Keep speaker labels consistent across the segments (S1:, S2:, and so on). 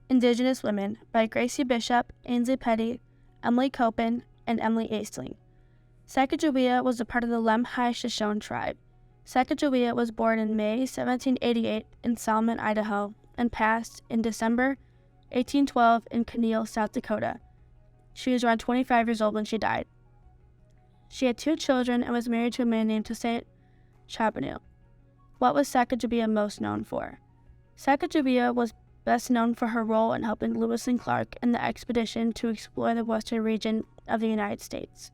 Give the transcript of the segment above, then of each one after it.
S1: Indigenous Women by Gracie Bishop, Ainsley Petty, Emily Copen, and Emily Aisling. Sacagawea was a part of the Lemhi Shoshone tribe. Sacagawea was born in May 1788 in Salmon, Idaho, and passed in December 1812 in Conneaut, South Dakota. She was around 25 years old when she died. She had 2 children and was married to a man named Toussaint Charbonneau. What was Sacagawea most known for? Sacagawea was best known for her role in helping Lewis and Clark in the expedition to explore the western region of the United States.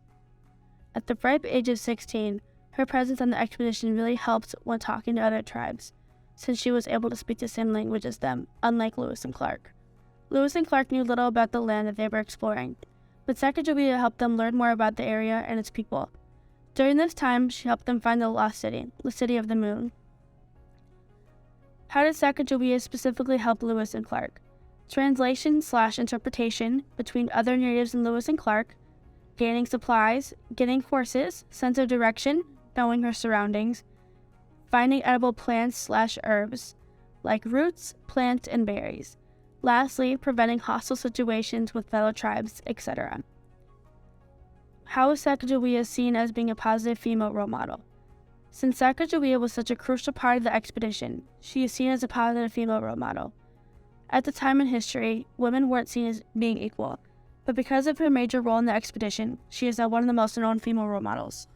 S1: At the ripe age of 16, her presence on the expedition really helped when talking to other tribes, since she was able to speak the same language as them, unlike Lewis and Clark. Lewis and Clark knew little about the land that they were exploring, but Sacagawea helped them learn more about the area and its people. During this time, she helped them find the lost city, the City of the Moon. How did Sacagawea specifically help Lewis and Clark? Translation/interpretation between other natives and Lewis and Clark, gaining supplies, getting horses, sense of direction, knowing her surroundings, finding edible plants/herbs, like roots, plants, and berries. Lastly, preventing hostile situations with fellow tribes, etc. How is Sacagawea seen as being a positive female role model? Since Sacagawea was such a crucial part of the expedition, she is seen as a positive female role model. At the time in history, women weren't seen as being equal, but because of her major role in the expedition, she is now one of the most known female role models.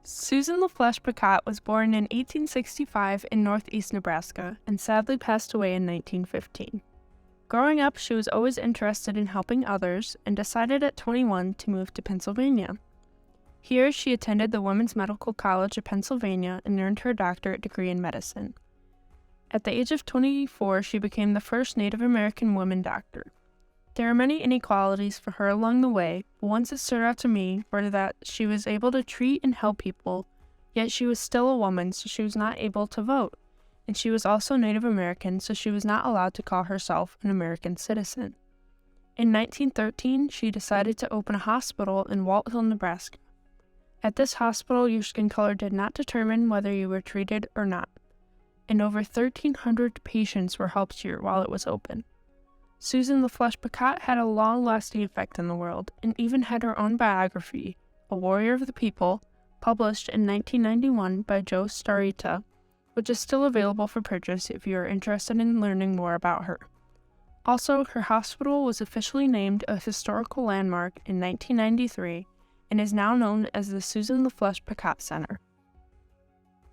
S2: Susan LaFlèche Picatte was born in 1865 in northeast Nebraska and sadly passed away in 1915. Growing up, she was always interested in helping others and decided at 21 to move to Pennsylvania. Here, she attended the Women's Medical College of Pennsylvania and earned her doctorate degree in medicine. At the age of 24, she became the first Native American woman doctor. There are many inequalities for her along the way, but ones that stood out to me were that she was able to treat and help people, yet she was still a woman, so she was not able to vote, and she was also Native American, so she was not allowed to call herself an American citizen. In 1913, she decided to open a hospital in Waltville, Nebraska. At this hospital, your skin color did not determine whether you were treated or not, and over 1,300 patients were helped here while it was open. Susan LaFlèche Picatte had a long-lasting effect in the world, and even had her own biography, A Warrior of the People, published in 1991 by Joe Starita, which is still available for purchase if you are interested in learning more about her. Also, her hospital was officially named a historical landmark in 1993, and is now known as the Susan LaFlèche Picatte Center.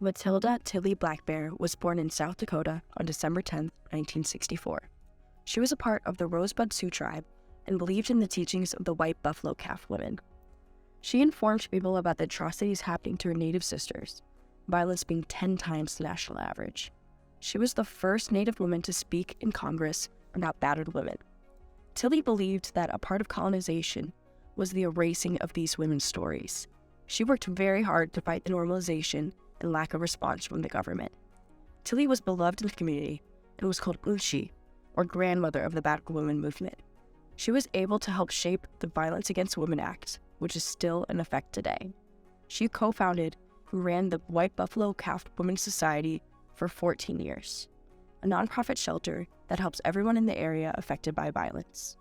S3: Matilda Tilly Blackbear was born in South Dakota on December 10, 1964. She was a part of the Rosebud Sioux tribe and believed in the teachings of the White Buffalo Calf women. She informed people about the atrocities happening to her Native sisters, violence being 10 times the national average. She was the first Native woman to speak in Congress about battered women. Tilly believed that a part of colonization was the erasing of these women's stories. She worked very hard to fight the normalization and lack of response from the government. Tilly was beloved in the community and was called Unshi, or grandmother of the battered women movement. She was able to help shape the Violence Against Women Act, which is still in effect today. She co-founded and ran the White Buffalo Calf Women's Society for 14 years, a nonprofit shelter that helps everyone in the area affected by violence.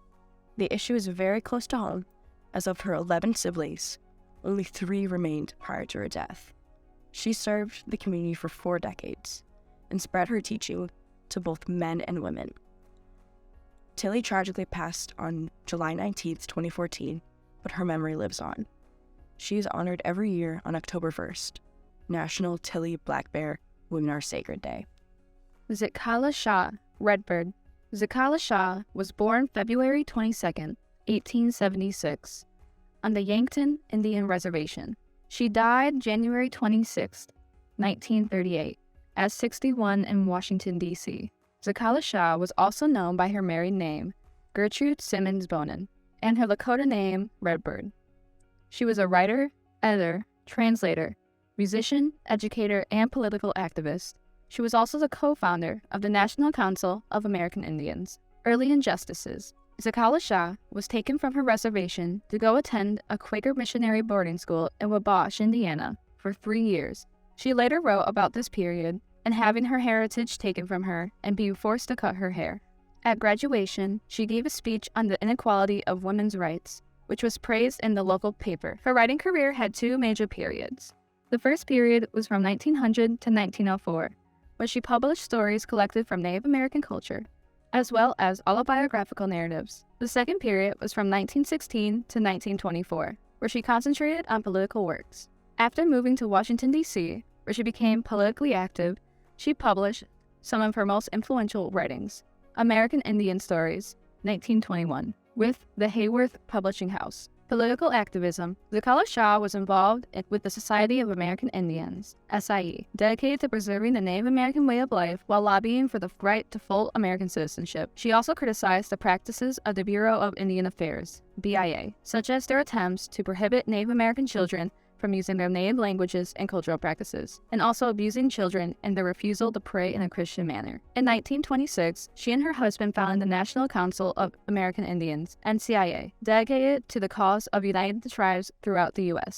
S3: The issue is very close to home, as of her 11 siblings, only 3 remained prior to her death. She served the community for 4 decades and spread her teaching to both men and women. Tilly tragically passed on July 19, 2014, but her memory lives on. She is honored every year on October 1st, National Tilly Blackbear Women Are Sacred Day.
S4: Zicala Shaw, Redbird. Zicala Shaw was born February 22, 1876, on the Yankton Indian Reservation. She died January 26, 1938, at 61 in Washington, D.C. Zicala Shaw was also known by her married name, Gertrude Simmons Bonin, and her Lakota name, Redbird. She was a writer, editor, translator, musician, educator, and political activist. She was also the co-founder of the National Council of American Indians. Early injustices. Zicala Shaw was taken from her reservation to go attend a Quaker missionary boarding school in Wabash, Indiana, for 3 years. She later wrote about this period and having her heritage taken from her and being forced to cut her hair. At graduation, she gave a speech on the inequality of women's rights, which was praised in the local paper. Her writing career had two major periods. The first period was from 1900 to 1904, where she published stories collected from Native American culture, as well as autobiographical narratives. The second period was from 1916 to 1924, where she concentrated on political works. After moving to Washington, D.C., where she became politically active, she published some of her most influential writings, American Indian Stories, 1921, with the Hayworth Publishing House. Political activism. Zakala Shaw was involved with the Society of American Indians, SIE, dedicated to preserving the Native American way of life while lobbying for the right to full American citizenship. She also criticized the practices of the Bureau of Indian Affairs, BIA, such as their attempts to prohibit Native American children from using their native languages and cultural practices, and also abusing children and their refusal to pray in a Christian manner. In 1926, she and her husband founded the National Council of American Indians, NCIA, dedicated to the cause of uniting the tribes throughout the U.S.